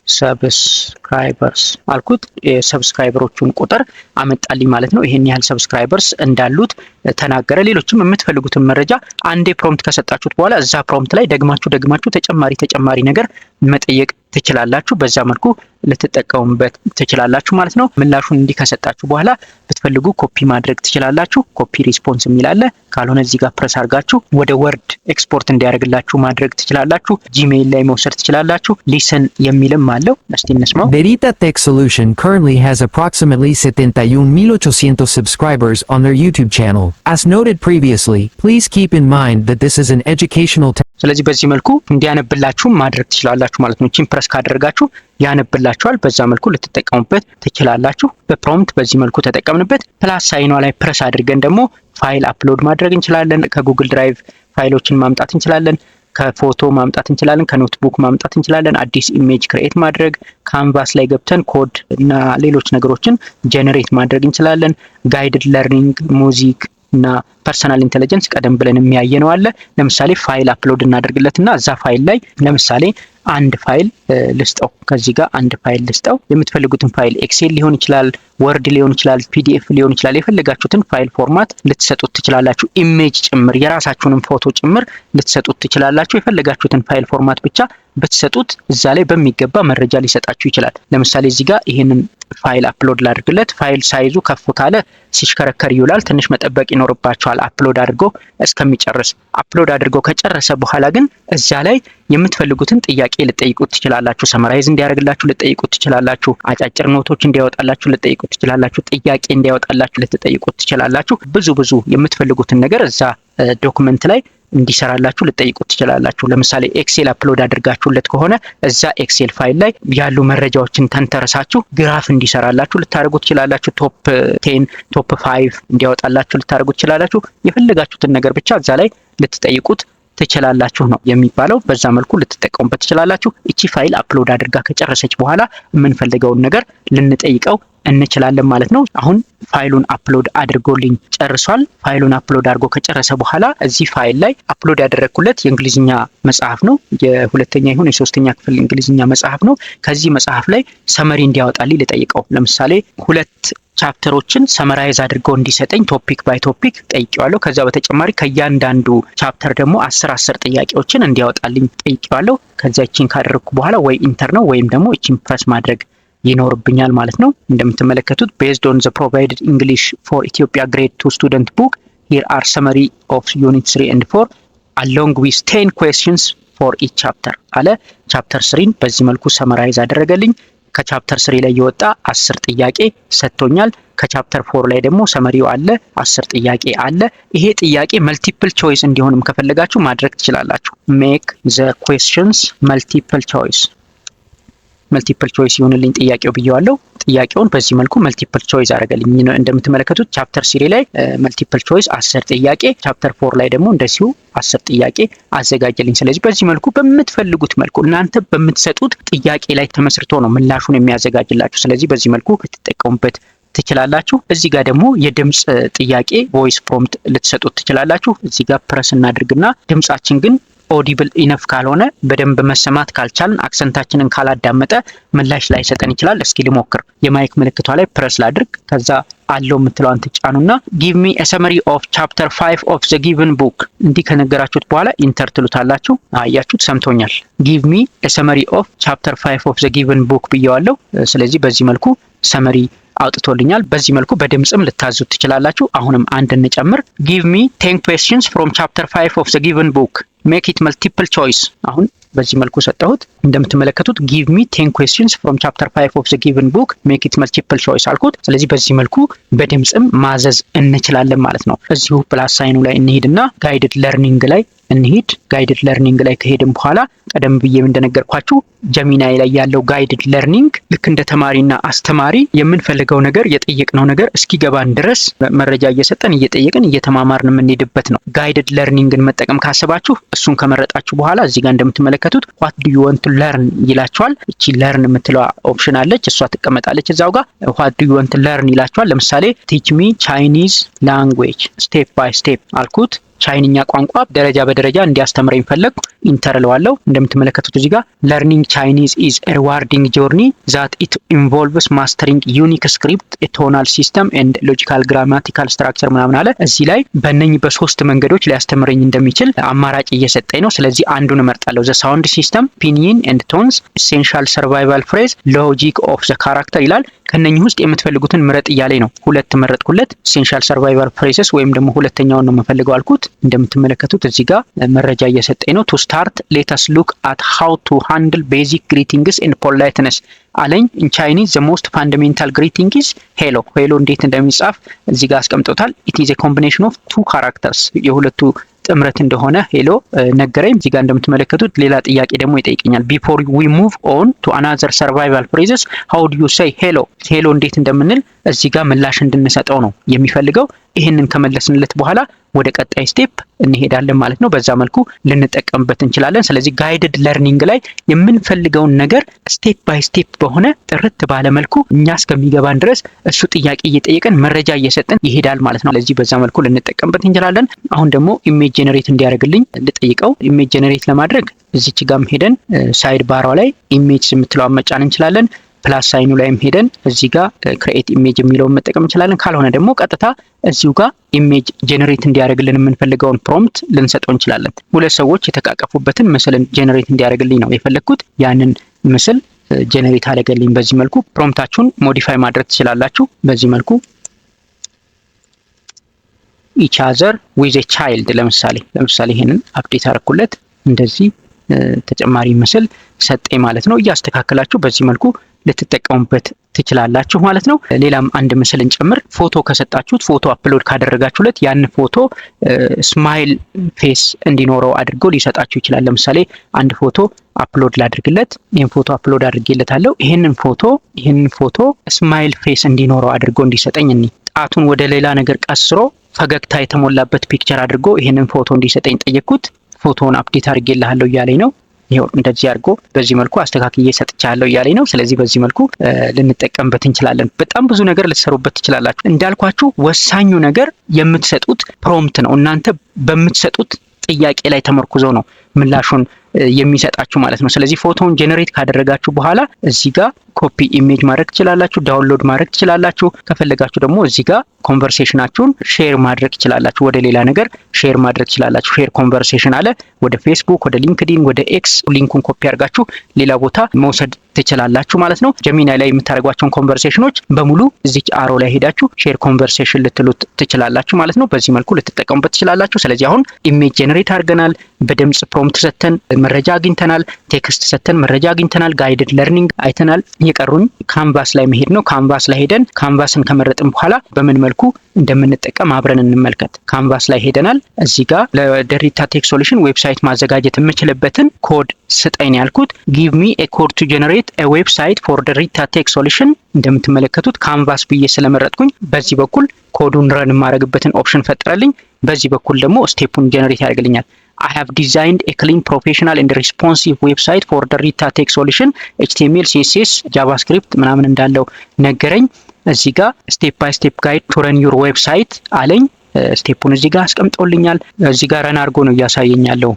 ሰብስክራይበርስ አልኩት። የሰብስክራይበሮቹን ቁጥር አመጣልኝ ማለት ነው። ይሄን ያህል ሰብስክራይበርስ እንዳሉት ተናገረ። ሌሎችም የምትፈልጉትን መረጃ አንዴ ፕሮምፕት ከሰጣችሁት በኋላ እዛ ፕሮምፕት ላይ ደግማችሁ ተጨማሪ ነገር መጠየቅ ትችላላችሁ። በዛ መልኩ ልትጠቀሙበት ትችላላችሁ ማለት ነው። ምላሹን እንዲህ ከሰጣችሁ በኋላ ብትፈልጉ ኮፒ ማድረግ ትችላላችሁ። ኮፒ ሪስፖንስ የሚል አለ። ካልሆነ እዚህ ጋር ፕረስ አድርጋችሁ ወደ ወርድ ኤክስፖርት እንዲያደርግላችሁ ማድረግ ትችላላችሁ። ጂሜይል ላይ መውሰድ ትችላላችሁ። ሊሰን የሚልም አለው። እስቲ እንስማው። Derita Tech Solution currently has approximately 71,800 subscribers on their YouTube channel. As noted previously, please keep in mind that this is an educational ስለዚህ በዚህ መልኩ እንዲያነብላችሁ ማድረግ ትችላላችሁ ማለት ነው። ቺን ፕረስ ካደረጋችሁ ያነብላችኋል። በዛ መልኩ ልትጠቀሙበት ትችላላችሁ። በፕሮምፕት በዚህ መልኩ ተጠቀምንበት። ፕላስ ሳይኗ ላይ ፕረስ አድርገን ደግሞ ፋይል አፕሎድ ማድረግ እንችላለን። ከጉግል ድራይቭ ፋይሎችን ማምጣት እንችላለን። ከፎቶ ማምጣት እንችላለን። ከኖትቡክ ማምጣት እንችላለን። አዲስ ኢሜጅ ክሬኤት ማድረግ፣ ካንቫስ ላይ ገብተን ኮድ እና ሌሎች ነገሮችን ጀነሬት ማድረግ እንችላለን። ጋይድድ ለርኒንግ፣ ሙዚክ እና ፐርሰናል ኢንተለጀንስ ቀደም ብለን የሚያየነው አለ። ለምሳሌ ፋይል አፕሎድ እናደርግለትና እዛ ፋይል ላይ ለምሳሌ አንድ ፋይል ልስጠው። ከዚህ ጋር አንድ ፋይል ልስጠው። የምትፈልጉትን ፋይል ኤክሴል ሊሆን ይችላል፣ ወርድ ሊሆን ይችላል፣ ፒዲኤፍ ሊሆን ይችላል። የፈለጋችሁትን ፋይል ፎርማት ልትሰጡት ትችላላችሁ። ኢሜጅ ጭምር የራሳችሁንም ፎቶ ጭምር ልትሰጡት ትችላላችሁ። የፈለጋችሁትን ፋይል ፎርማት ብቻ ብትሰጡት እዛ ላይ በሚገባ መረጃ ሊሰጣችሁ ይችላል። ለምሳሌ እዚህ ጋር ይሄንን ፋይል አፕሎድ ላድርግለት። ፋይል ሳይዙ ከፍ ካለ ሲሽከረከር ይውላል። ትንሽ መጠበቅ ይኖርባችኋል አፕሎድ አድርጎ እስከሚጨርስ። አፕሎድ አድርጎ ከጨረሰ በኋላ ግን እዛ ላይ የምትፈልጉትን ጥያቄ ልጠይቁት ትችላላችሁ። ሰመራይዝ እንዲያደርግላችሁ ልጠይቁት ትችላላችሁ። አጫጭር ኖቶች እንዲያወጣላችሁ ልጠይቁት ትችላላችሁ። ጥያቄ እንዲያወጣላችሁ ልትጠይቁት ትችላላችሁ። ብዙ የምትፈልጉትን ነገር እዛ ዶክመንት ላይ እንዲሰራላችሁ ልጠይቁት ትችላላችሁ። ለምሳሌ ኤክሴል አፕሎድ አድርጋችሁለት ከሆነ እዛ ኤክሴል ፋይል ላይ ያሉ መረጃዎችን ተንተረሳችሁ ግራፍ እንዲሰራላችሁ ልታደርጉት ትችላላችሁ። ቶፕ 10 ቶፕ 5 እንዲያወጣላችሁ ልታደርጉት ትችላላችሁ። የፈለጋችሁትን ነገር ብቻ እዛ ላይ ልትጠይቁት ትችላላችሁ ነው የሚባለው። በዛ መልኩ ልትጠቀሙበት ትችላላችሁ። እቺ ፋይል አፕሎድ አድርጋ ከጨረሰች በኋላ የምንፈልገውን ነገር ልንጠይቀው እንችላለን ማለት ነው። አሁን ፋይሉን አፕሎድ አድርጎልኝ ጨርሷል። ፋይሉን አፕሎድ አድርጎ ከጨረሰ በኋላ እዚህ ፋይል ላይ አፕሎድ ያደረኩለት የእንግሊዝኛ መጽሐፍ ነው። የሁለተኛ ይሁን የሶስተኛ ክፍል እንግሊዝኛ መጽሐፍ ነው። ከዚህ መጽሐፍ ላይ ሰመሪ እንዲያወጣልኝ ልጠይቀው። ለምሳሌ 2 ቻፕተሮችን ሰመራይዝ አድርገው እንዲሰጠኝ ቶፒክ ባይ ቶፒክ ጠይቄዋለሁ። ከዛ በተጨማሪ ከእያንዳንዱ ቻፕተር ደግሞ 10 ጥያቄዎችን እንዲያወጣልኝ ጠይቄዋለሁ። ከዛ እቺን ካደረኩ በኋላ ወይ ኢንተር ነው ወይም ደግሞ እቺን ፕረስ ማድረግ ይኖርብኛል ማለት ነው። እንደምትመለከቱት based on the provided English for Ethiopia grade 2 student book here are summary of unit 3 and 4 along with 10 questions for each chapter አለ። ቻፕተር 3 በዚህ መልኩ ሰመራይዝ አደረገልኝ። ከቻፕተር 3 ላይ የወጣ 10 ጥያቄ ሰጥቶኛል። ከቻፕተር 4 ላይ ደግሞ ሰመሪው አለ፣ 10 ጥያቄ አለ። ይሄ ጥያቄ መልቲፕል ቾይስ እንዲሆንም ከፈለጋችሁ ማድረግ ትችላላችሁ። make the questions multiple choice ይሁንልኝ ጥያቄው ብየዋለሁ። ጥያቄውን በዚህ መልኩ መልቲፕል ቾይስ አደረገልኝ። እንደምትመለከቱት ቻፕተር 3 ላይ መልቲፕል ቾይስ 10 ጥያቄ፣ ቻፕተር 4 ላይ ደግሞ እንደዚሁ 10 ጥያቄ አዘጋጀልኝ። ስለዚህ በዚህ መልኩ በምትፈልጉት መልኩ እናንተ በምትሰጡት ጥያቄ ላይ ተመስርቶ ነው ምላሹን የሚያዘጋጅላችሁ። ስለዚህ በዚህ መልኩ ልትጠቀሙበት ትችላላችሁ። እዚህ ጋር ደግሞ የድምጽ ጥያቄ ቮይስ ፕሮምፕት ልትሰጡት ትችላላችሁ። እዚህ ጋር ፕረስ እናድርግና ድምጻችን ግን ኦዲብል ኢነፍ ካልሆነ በደንብ መሰማት ካልቻልን አክሰንታችንን ካላዳመጠ ምላሽ ላይ ሰጠን ይችላል። እስኪ ልሞክር። የማይክ ምልክቷ ላይ ፕረስ ላድርግ። ከዛ አለው የምትለዋን ትጫኑና give me a summary of chapter 5 of the given book እንዲህ ከነገራችሁት በኋላ ኢንተር ትሉታላችሁ። አያችሁት፣ ሰምቶኛል። give me a summary of chapter 5 of the given book ብየዋለሁ። ስለዚህ በዚህ መልኩ ሰመሪ አውጥቶልኛል። በዚህ መልኩ በድምጽም ልታዙት ትችላላችሁ። አሁንም አንድ እንጨምር። give me 10 questions from chapter 5 of the given book make it multiple choice። አሁን በዚህ መልኩ ሰጠሁት። እንደምትመለከቱት give me 10 questions from chapter 5 of the given book make it multiple choice አልኩት። ስለዚህ በዚህ መልኩ በድምጽም ማዘዝ እንችላለን ማለት ነው። እዚሁ ፕላስ ሳይኑ ላይ እንሄድና ጋይድድ ለርኒንግ ላይ እንሂድ። ጋይድድ ለርኒንግ ላይ ከሄድን በኋላ ቀደም ብዬ እንደነገርኳችሁ ጀሚናይ ላይ ያለው ጋይድድ ለርኒንግ ልክ እንደ ተማሪና አስተማሪ የምንፈልገው ነገር የጠየቅነው ነገር እስኪገባን ድረስ መረጃ እየሰጠን እየጠየቅን እየተማማርን የምንሄድበት ነው። ጋይድድ ለርኒንግን መጠቀም ካሰባችሁ እሱን ከመረጣችሁ በኋላ እዚህ ጋር እንደምትመለከቱት what do you want to learn ይላችኋል። እቺ ለርን የምትለው ኦፕሽን አለች፣ እሷ ትቀመጣለች እዛው ጋር። what do you want to learn ይላችኋል። ለምሳሌ teach me Chinese language step by step አልኩት። ቻይንኛ ቋንቋ ደረጃ በደረጃ እንዲያስተምረኝ ፈለኩ። ኢንተር ለዋለው። እንደምትመለከቱት እዚህ ጋር learning Chinese is a rewarding journey that it involves mastering unique script, a tonal system and logical grammatical structure ምናምን አለ። እዚህ ላይ በእነኚህ በሶስት መንገዶች ሊያስተምረኝ እንደሚችል አማራጭ እየሰጠኝ ነው። ስለዚህ አንዱን እመርጣለሁ። the sound system, opinion and tones, essential survival phrase, logic of the character ይላል። ከነኚህ ውስጥ የምትፈልጉትን ምረጥ እያለኝ ነው። ሁለት መረጥኩለት። essential survival phrases ወይም ደግሞ ሁለተኛውን ነው የምፈልገው አልኩት። እንደምትመለከቱት እዚህ ጋር መረጃ እየሰጠኝ ነው። to start let us look at how to handle basic greetings and politeness አለኝ። in Chinese the most fundamental greeting is hello። hello እንዴት እንደሚጻፍ እዚህ ጋር አስቀምጦታል። it is a combination of two characters የሁለቱ ጥምረት እንደሆነ ሄሎ ነገረኝ። እዚህ ጋር እንደምትመለከቱት ሌላ ጥያቄ ደግሞ ይጠይቀኛል። before we move on to another survival phrases how do you say hello ሄሎ እንዴት እንደምንል እዚህ ጋር ምላሽ እንድንሰጠው ነው የሚፈልገው። ይሄንን ከመለስንለት በኋላ ወደ ቀጣይ ስቴፕ እንሄዳለን ማለት ነው። በዛ መልኩ ልንጠቀምበት እንችላለን። ስለዚህ ጋይድድ ለርኒንግ ላይ የምንፈልገውን ነገር ስቴፕ ባይ ስቴፕ በሆነ ጥርት ባለ መልኩ እኛ እስከሚገባን ድረስ እሱ ጥያቄ እየጠየቀን መረጃ እየሰጠን ይሄዳል ማለት ነው። ስለዚህ በዛ መልኩ ልንጠቀምበት እንችላለን። አሁን ደግሞ ኢሜጅ ጀነሬት እንዲያደርግልኝ ልጠይቀው። ኢሜጅ ጀነሬት ለማድረግ እዚች ጋርም ሄደን ሳይድ ባሯ ላይ ኢሜጅ የምትለዋን መጫን እንችላለን። ፕላስ ሳይኑ ላይም ሄደን እዚህ ጋር ክሬኤት ኢሜጅ የሚለውን መጠቀም እንችላለን። ካልሆነ ደግሞ ቀጥታ እዚሁ ጋር ኢሜጅ ጀነሬት እንዲያደርግልን የምንፈልገውን ፕሮምፕት ልንሰጠው እንችላለን። ሁለት ሰዎች የተቃቀፉበትን ምስልን ጀነሬት እንዲያደርግልኝ ነው የፈለኩት። ያንን ምስል ጀነሬት አደረገልኝ። በዚህ መልኩ ፕሮምፕታችሁን ሞዲፋይ ማድረግ ትችላላችሁ። በዚህ መልኩ each other with a child ለምሳሌ ይሄንን አፕዴት አደረኩለት። እንደዚህ ተጨማሪ ምስል ሰጠኝ ማለት ነው። እያስተካከላችሁ በዚህ መልኩ ልትጠቀሙበት ትችላላችሁ ማለት ነው። ሌላም አንድ ምስልን ጨምር። ፎቶ ከሰጣችሁት ፎቶ አፕሎድ ካደረጋችሁለት ያን ፎቶ ስማይል ፌስ እንዲኖረው አድርጎ ሊሰጣችሁ ይችላል። ለምሳሌ አንድ ፎቶ አፕሎድ ላድርግለት። ይሄን ፎቶ አፕሎድ አድርጌለታለሁ። ይሄንን ፎቶ ስማይል ፌስ እንዲኖረው አድርጎ እንዲሰጠኝ ጣቱን ወደ ሌላ ነገር ቀስሮ ፈገግታ የተሞላበት ፒክቸር አድርጎ ይሄንን ፎቶ እንዲሰጠኝ ጠየቅኩት። ፎቶውን አፕዴት አድርጌልሃለሁ እያለኝ ነው። ይሄው እንደዚህ አድርጎ በዚህ መልኩ አስተካክዬ ሰጥቻለሁ እያለኝ ነው። ስለዚህ በዚህ መልኩ ልንጠቀምበት እንችላለን። በጣም ብዙ ነገር ልትሰሩበት ትችላላችሁ። እንዳልኳችሁ ወሳኙ ነገር የምትሰጡት ፕሮምፕት ነው። እናንተ በምትሰጡት ጥያቄ ላይ ተመርኩዞ ነው ምላሹን የሚሰጣችሁ ማለት ነው። ስለዚህ ፎቶውን ጀነሬት ካደረጋችሁ በኋላ እዚህ ጋር ኮፒ ኢሜጅ ማድረግ ትችላላችሁ፣ ዳውንሎድ ማድረግ ትችላላችሁ። ከፈለጋችሁ ደግሞ እዚህ ጋር ኮንቨርሴሽናችሁን ሼር ማድረግ ትችላላችሁ። ወደ ሌላ ነገር ሼር ማድረግ ትችላላችሁ። ሼር ኮንቨርሴሽን አለ። ወደ ፌስቡክ፣ ወደ ሊንክዲን፣ ወደ ኤክስ ሊንኩን ኮፒ አድርጋችሁ ሌላ ቦታ መውሰድ ትችላላችሁ ማለት ነው። ጀሚናይ ላይ የምታደርጓቸውን ኮንቨርሴሽኖች በሙሉ እዚች አሮ ላይ ሄዳችሁ ሼር ኮንቨርሴሽን ልትሉት ትችላላችሁ ማለት ነው። በዚህ መልኩ ልትጠቀሙበት ትችላላችሁ። ስለዚህ አሁን ኢሜጅ ጀነሬት አድርገናል። በድምጽ ፕሮምፕት ሰተን መረጃ አግኝተናል። ቴክስት ሰተን መረጃ አግኝተናል። ጋይድድ ለርኒንግ አይተናል። የቀሩን ካንቫስ ላይ መሄድ ነው። ካንቫስ ላይ ሄደን ካንቫስን ከመረጥን በኋላ በምን መልኩ እንደምንጠቀም አብረን እንመልከት። ካንቫስ ላይ ሄደናል። እዚህ ጋር ለሪታ ቴክ ሶሉሽን ዌብሳይት ማዘጋጀት የምችልበትን ኮድ ስጠኝ ያልኩት give me a code to generate a website for the Rita Tech Solution። እንደምትመለከቱት ካንቫስ ብዬ ስለመረጥኩኝ በዚህ በኩል ኮዱን ረን ማድረግበትን ኦፕሽን ፈጥረልኝ። በዚህ በኩል ደግሞ ስቴፑን ጀነሬት ያደርግልኛል። I have designed a clean, professional and responsive website for the Rita Tech Solution HTML, CSS, JavaScript ምናምን እንዳለው ነገረኝ። እዚህ ጋር step by step guide to run your website አለኝ። ስቴፑን እዚህ ጋር አስቀምጦልኛል። እዚህ ጋር ረን አድርጎ ነው እያሳየኝ ያለው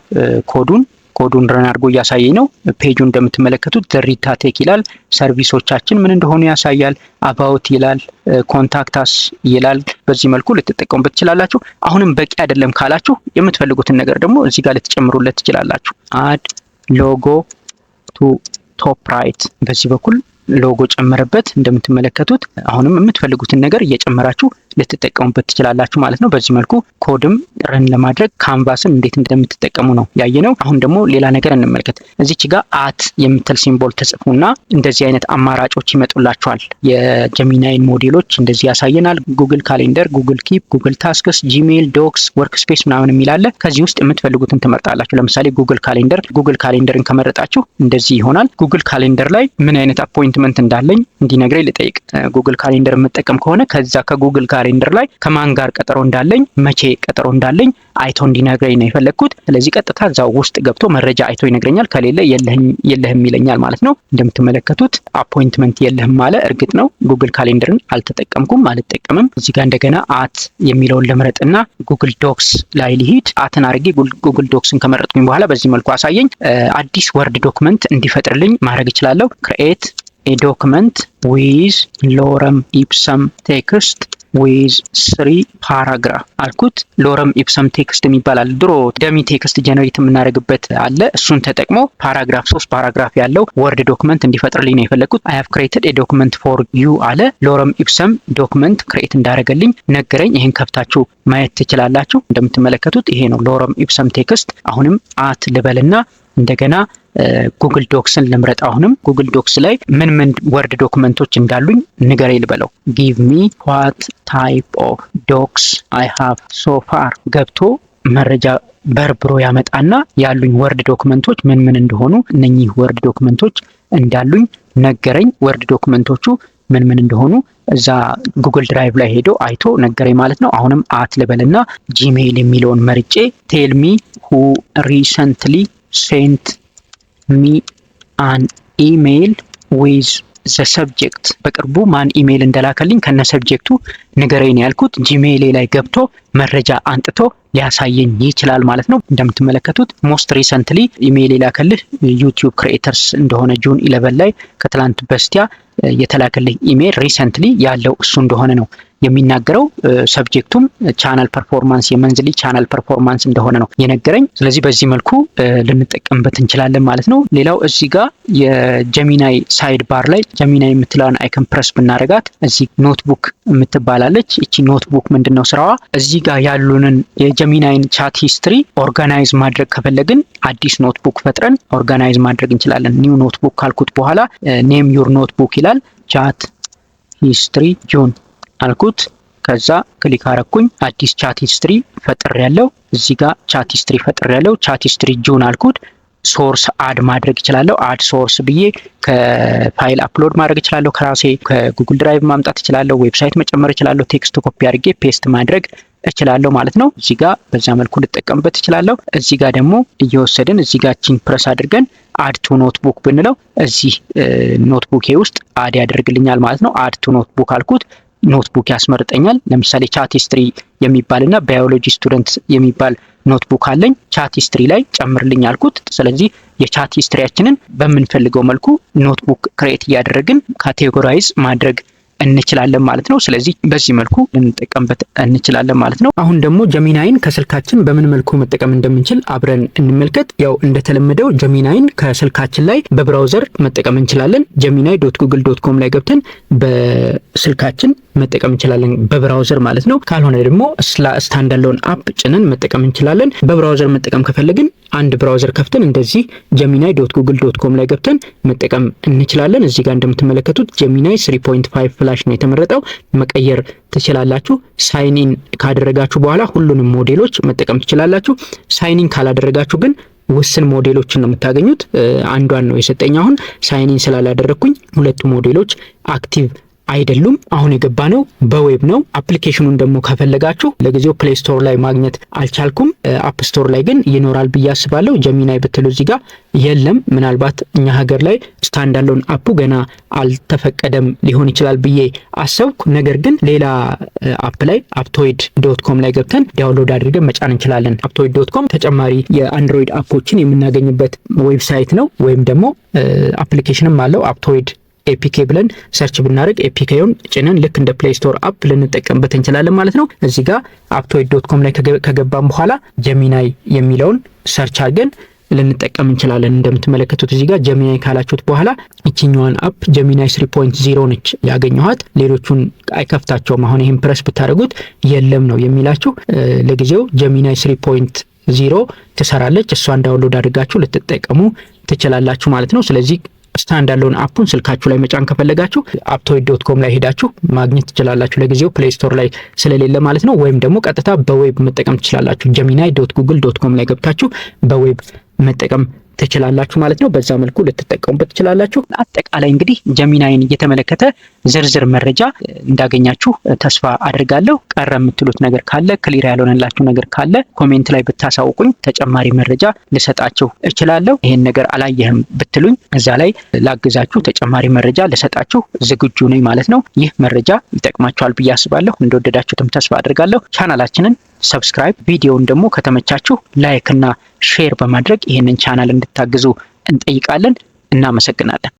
ኮዱን ረን አድርጎ እያሳየኝ ነው። ፔጁ እንደምትመለከቱት ዘሪታ ቴክ ይላል። ሰርቪሶቻችን ምን እንደሆኑ ያሳያል። አባውት ይላል፣ ኮንታክታስ ይላል። በዚህ መልኩ ልትጠቀሙበት ትችላላችሁ። አሁንም በቂ አይደለም ካላችሁ የምትፈልጉትን ነገር ደግሞ እዚህ ጋር ልትጨምሩለት ትችላላችሁ። አድ ሎጎ ቱ ቶፕ ራይት፣ በዚህ በኩል ሎጎ ጨመረበት። እንደምትመለከቱት አሁንም የምትፈልጉትን ነገር እየጨመራችሁ ልትጠቀሙበት ትችላላችሁ ማለት ነው። በዚህ መልኩ ኮድም ረን ለማድረግ ካንቫስን እንዴት እንደምትጠቀሙ ነው ያየነው። አሁን ደግሞ ሌላ ነገር እንመልከት። እዚች ጋር አት የምትል ሲምቦል ተጽፉና እንደዚህ አይነት አማራጮች ይመጡላችኋል። የጀሚናይን ሞዴሎች እንደዚህ ያሳየናል። ጉግል ካሌንደር፣ ጉግል ኪፕ፣ ጉግል ታስክስ፣ ጂሜል፣ ዶክስ፣ ወርክ ስፔስ ምናምን የሚላለ ከዚህ ውስጥ የምትፈልጉትን ትመርጣላችሁ። ለምሳሌ ጉግል ካሌንደርን ከመረጣችሁ እንደዚህ ይሆናል። ጉግል ካሌንደር ላይ ምን አይነት አፖይንትመንት እንዳለኝ እንዲነግረኝ ልጠይቅ። ጉግል ካሌንደር የምጠቀም ከሆነ ከዛ ከጉግል ካሌንደር ላይ ከማን ጋር ቀጠሮ እንዳለኝ፣ መቼ ቀጠሮ እንዳለኝ አይቶ እንዲነግረኝ ነው የፈለግኩት። ስለዚህ ቀጥታ እዛው ውስጥ ገብቶ መረጃ አይቶ ይነግረኛል። ከሌለ የለህም ይለኛል ማለት ነው። እንደምትመለከቱት አፖይንትመንት የለህም አለ። እርግጥ ነው ጉግል ካሌንደርን አልጠቀምም። እዚህ ጋር እንደገና አት የሚለውን ለምረጥና ጉግል ዶክስ ላይ ሊሄድ አትን አድርጌ ጉግል ዶክስን ከመረጥኩኝ በኋላ በዚህ መልኩ አሳየኝ። አዲስ ወርድ ዶክመንት እንዲፈጥርልኝ ማድረግ እችላለሁ። ክሬኤት ኤ ዶክመንት ዊዝ ሎረም ኢፕሰም ቴክስት ዊዝ 3 ፓራግራፍ አልኩት። ሎረም ኢፕሰም ቴክስት የሚባላል ድሮ ደሚ ቴክስት ጀነሬት የምናደርግበት አለ። እሱን ተጠቅሞ ፓራግራፍ 3 ፓራግራፍ ያለው ወርድ ዶክመንት እንዲፈጥርልኝ ነው የፈለግኩት። አይ ሃቭ ክሬትድ ኤ ዶክመንት ፎር ዩ አለ። ሎረም ኢፕሰም ዶክመንት ክሬት እንዳደረገልኝ ነገረኝ። ይህን ከፍታችሁ ማየት ትችላላችሁ። እንደምትመለከቱት ይሄ ነው ሎረም ኢፕሰም ቴክስት። አሁንም አት ልበልና እንደገና ጉግል ዶክስን ልምረጥ። አሁንም ጉግል ዶክስ ላይ ምን ወርድ ዶክመንቶች እንዳሉኝ ንገረኝ ልበለው። ጊቭ ሚ ዋት ታይፕ ኦፍ ዶክስ አይ ሃቭ ሶ ፋር ገብቶ መረጃ በርብሮ ያመጣና ያሉኝ ወርድ ዶክመንቶች ምን እንደሆኑ እነኚህ ወርድ ዶክመንቶች እንዳሉኝ ነገረኝ። ወርድ ዶክመንቶቹ ምን እንደሆኑ እዛ ጉግል ድራይቭ ላይ ሄዶ አይቶ ነገረኝ ማለት ነው። አሁንም አት ልበልና ጂሜይል የሚለውን መርጬ ቴል ሚ ሁ ሪሰንትሊ ሴንት ሚ አን ኢሜይል ዊዝ ዘ ሰብጀክት፣ በቅርቡ ማን ኢሜይል እንደላከልኝ ከነ ሰብጀክቱ ንገረኝ ያልኩት። ጂሜይሌ ላይ ገብቶ መረጃ አንጥቶ ሊያሳየኝ ይችላል ማለት ነው። እንደምትመለከቱት ሞስት ሪሰንትሊ ኢሜይል የላከልህ ዩቲዩብ ክሪኤተርስ እንደሆነ ጁን 11 ላይ ከትላንት በስቲያ የተላከልህ ኢሜይል ሪሰንትሊ ያለው እሱ እንደሆነ ነው የሚናገረው። ሰብጀክቱም ቻናል ፐርፎርማንስ የመንዝሊ ቻናል ፐርፎርማንስ እንደሆነ ነው የነገረኝ። ስለዚህ በዚህ መልኩ ልንጠቀምበት እንችላለን ማለት ነው። ሌላው እዚህ ጋር የጀሚናይ ሳይድ ባር ላይ ጀሚናይ የምትለውን አይከን ፕረስ ብናረጋት እዚህ ኖትቡክ የምትባላለች። እቺ ኖትቡክ ምንድነው ስራዋ? እዚህ ጋር ያሉንን የጀሚናይን ቻት ሂስትሪ ኦርጋናይዝ ማድረግ ከፈለግን አዲስ ኖትቡክ ፈጥረን ኦርጋናይዝ ማድረግ እንችላለን። ኒው ኖትቡክ ካልኩት በኋላ ኔም ዩር ኖትቡክ ይላል። ቻት ሂስትሪ ጁን አልኩት። ከዛ ክሊክ አረኩኝ። አዲስ ቻት ሂስትሪ ፈጥር ያለው እዚህ ጋር ቻት ሂስትሪ ፈጥር ያለው ቻት ሂስትሪ ጁን አልኩት። ሶርስ አድ ማድረግ እችላለሁ። አድ ሶርስ ብዬ ከፋይል አፕሎድ ማድረግ እችላለሁ። ከራሴ ከጉግል ድራይቭ ማምጣት እችላለሁ። ዌብሳይት መጨመር እችላለሁ። ቴክስት ኮፒ አድርጌ ፔስት ማድረግ እችላለሁ ማለት ነው። እዚህ ጋር በዛ መልኩ ልጠቀምበት እችላለሁ። እዚህ ጋር ደግሞ እየወሰድን እዚህ ጋር ቺን ፕረስ አድርገን አድ ቱ ኖትቡክ ብንለው እዚህ ኖትቡኬ ውስጥ አድ ያደርግልኛል ማለት ነው። አድ ቱ ኖትቡክ አልኩት። ኖትቡክ ያስመርጠኛል። ለምሳሌ ቻት ሂስትሪ የሚባልና ባዮሎጂ ስቱደንት የሚባል ኖትቡክ አለኝ። ቻት ሂስትሪ ላይ ጨምርልኝ አልኩት። ስለዚህ የቻት ሂስትሪያችንን በምንፈልገው መልኩ ኖትቡክ ክሬት እያደረግን ካቴጎራይዝ ማድረግ እንችላለን ማለት ነው። ስለዚህ በዚህ መልኩ ልንጠቀምበት እንችላለን ማለት ነው። አሁን ደግሞ ጀሚናይን ከስልካችን በምን መልኩ መጠቀም እንደምንችል አብረን እንመልከት። ያው እንደተለመደው ጀሚናይን ከስልካችን ላይ በብራውዘር መጠቀም እንችላለን። gemini.google.com ላይ ገብተን በስልካችን መጠቀም እንችላለን በብራውዘር ማለት ነው። ካልሆነ ደግሞ ስታንዳሎን አፕ ጭነን መጠቀም እንችላለን። በብራውዘር መጠቀም ከፈለግን አንድ ብራውዘር ከፍተን እንደዚህ gemini.google.com ላይ ገብተን መጠቀም እንችላለን። እዚህ ጋር እንደምትመለከቱት gemini 3.5 ፍላሽ ነው የተመረጠው። መቀየር ትችላላችሁ። ሳይኒን ካደረጋችሁ በኋላ ሁሉንም ሞዴሎች መጠቀም ትችላላችሁ። ሳይኒን ካላደረጋችሁ ግን ውስን ሞዴሎችን ነው የምታገኙት። አንዷን ነው የሰጠኝ። አሁን ሳይኒን ስላላደረኩኝ ሁለቱ ሞዴሎች አክቲቭ አይደሉም። አሁን የገባነው በዌብ ነው። አፕሊኬሽኑን ደግሞ ከፈለጋችሁ ለጊዜው ፕሌይ ስቶር ላይ ማግኘት አልቻልኩም። አፕ ስቶር ላይ ግን ይኖራል ብዬ አስባለሁ። ጀሚናይ ብትሉ እዚህ ጋር የለም። ምናልባት እኛ ሀገር ላይ ስታንድ አሎን አፑ ገና አልተፈቀደም ሊሆን ይችላል ብዬ አሰብኩ። ነገር ግን ሌላ አፕ ላይ aptoid.com ላይ ገብተን ዳውንሎድ አድርገን መጫን እንችላለን። aptoid.com ተጨማሪ የአንድሮይድ አፖችን የምናገኝበት ዌብሳይት ነው። ወይም ደግሞ አፕሊኬሽንም አለው aptoid ኤፒኬ ብለን ሰርች ብናደርግ ኤፒኬውን ጭነን ልክ እንደ ፕሌይ ስቶር አፕ ልንጠቀምበት እንችላለን ማለት ነው። እዚህ ጋር aptoid.com ላይ ከገባን በኋላ ጀሚናይ የሚለውን ሰርች አድርገን ልንጠቀም እንችላለን። እንደምትመለከቱት እዚህ ጋር ጀሚናይ ካላችሁት በኋላ እቺኛዋን አፕ ጀሚናይ 3.0 ነች ያገኘኋት። ሌሎቹን አይከፍታቸውም። አሁን ይሄን ፕረስ ብታደርጉት የለም ነው የሚላችሁ። ለጊዜው ጀሚናይ 3.0 ትሰራለች። እሷን ዳውንሎድ አድርጋችሁ ልትጠቀሙ ትችላላችሁ ማለት ነው። ስለዚህ ስታንድ አሎን አፑን ስልካችሁ ላይ መጫን ከፈለጋችሁ aptoid.com ላይ ሄዳችሁ ማግኘት ትችላላችሁ። ለጊዜው ፕሌይ ስቶር ላይ ስለሌለ ማለት ነው። ወይም ደግሞ ቀጥታ በዌብ መጠቀም ትችላላችሁ። gemini.google.com ላይ ገብታችሁ በዌብ መጠቀም ትችላላችሁ ማለት ነው። በዛ መልኩ ልትጠቀሙበት ትችላላችሁ። አጠቃላይ እንግዲህ ጀሚናይን እየተመለከተ ዝርዝር መረጃ እንዳገኛችሁ ተስፋ አድርጋለሁ። ቀረ የምትሉት ነገር ካለ፣ ክሊር ያልሆነላችሁ ነገር ካለ ኮሜንት ላይ ብታሳውቁኝ ተጨማሪ መረጃ ልሰጣችሁ እችላለሁ። ይሄን ነገር አላየህም ብትሉኝ እዛ ላይ ላግዛችሁ፣ ተጨማሪ መረጃ ልሰጣችሁ ዝግጁ ነኝ ማለት ነው። ይህ መረጃ ይጠቅማችኋል ብዬ አስባለሁ። እንደወደዳችሁትም ተስፋ አድርጋለሁ። ቻናላችንን ሰብስክራይብ፣ ቪዲዮውን ደግሞ ከተመቻችሁ ላይክ እና ሼር በማድረግ ይህንን ቻናል እንድታግዙ እንጠይቃለን። እናመሰግናለን።